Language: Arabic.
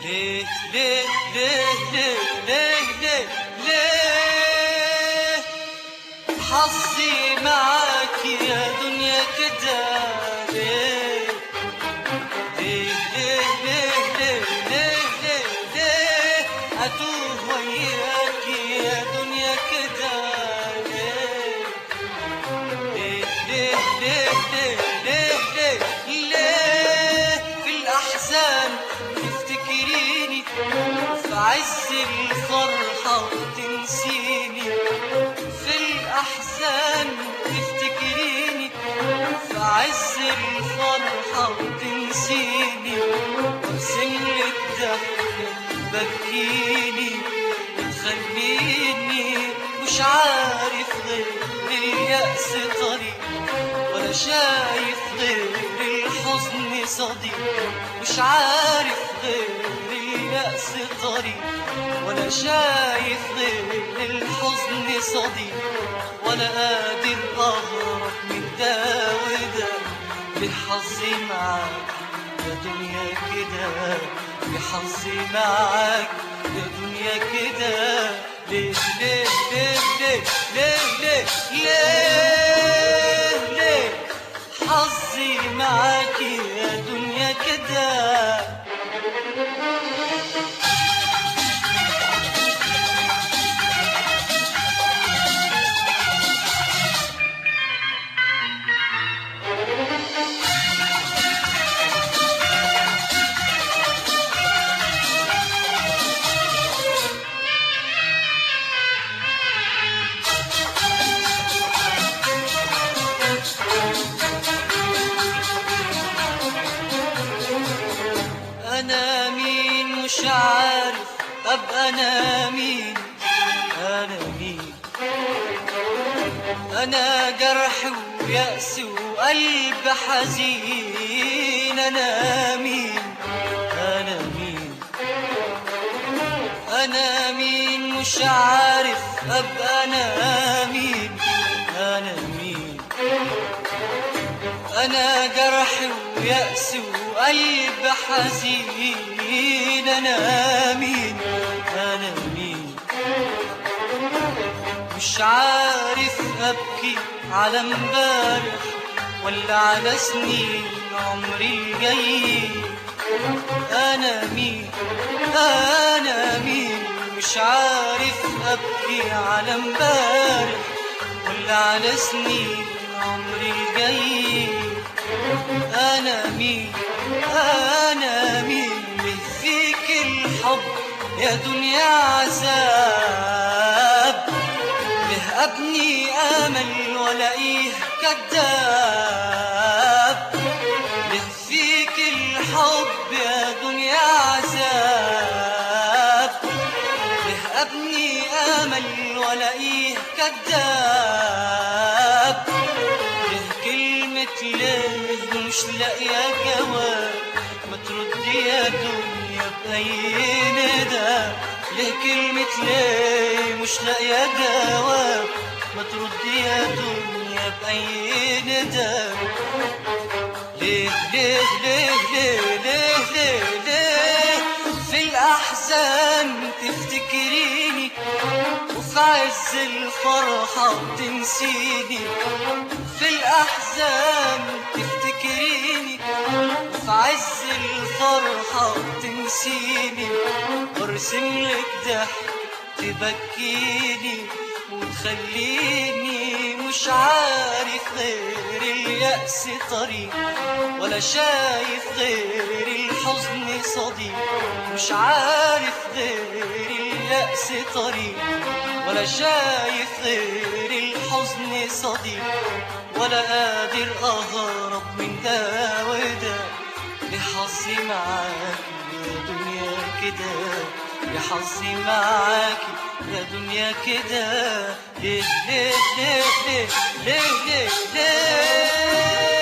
ليه ليه ليه ليه ليه ليه ليه حظي معاك يا دنيا كده؟ ليه ليه ليه ليه ليه ليه ليه ليه أتوه وياك يا دنيا كده؟ ليه ليه ليه ليه ليه ليه ليه في الأحزان تفتكريني في عز الفرحة وتنسيني؟ في الأحزان تفتكريني في عز الفرحة وتنسيني، وارسم لك ضحكة تبكيني وتخليني مش عارف غير اليأس طريق، ولا شايف غير الحزن صديق. مش عارف غير اليأس طريق، ولا شايف غير الحزن صديق، ولا قادر أهرب من ده وده. لحظي معاك يا دنيا كده، لحظي معاك يا دنيا كده. ليه ليه ليه ليه ليه ليه ليه ليه حظي معاك يا دنيا كده؟ أنا مين مش عارف أبقى أنا مين؟ أنا مين؟ أنا جرح ويأس وقلب حزين. أنا مين؟ أنا مين؟ أنا مين مش عارف أبقى أنا مين؟ أنا مين؟ أنا جرح ويأس وقلب حزين. أنا مين؟ أنا مين؟ مش عارف أبكي على امبارح ولا على سنين عمري الجاي. أنا مين؟ أنا مين؟ مش عارف أبكي على امبارح ولا على سنين عمري الجاي. أنا مين؟ أنا مين؟ ليه فيك الحب يا دنيا عذاب؟ ليه أبني أمل ولاقيه كذاب؟ ليه فيك الحب يا دنيا عذاب؟ ليه أبني أمل ولاقيه كذاب؟ ليه كلمة ليه مش لاقية جواب؟ ما تردي يا دنيا بأي ندى. ليه كلمة ليه مش لاقية جواب؟ ما تردي يا دنيا بأي ندى. ليه ليه ليه ليه ليه ليه ليه في الأحزان تفتكريني وفي عز الفرحة تنسيني؟ في الأحزان تفتكريني وفي عز الفرحة تنسيني، وارسم لك ضحك تبكيني وتخليني مش عارف غير اليأس طريق، ولا شايف غير الحزن صديق. مش عارف غير اليأس طريق، ولا شايف غير الحزن صديق، ولا قادر أهرب من ده وده. لحظي معاك يا دنيا كده، لحظي معاك يا دنيا كده. ليه ليه ليه ليه ليه ليه ليه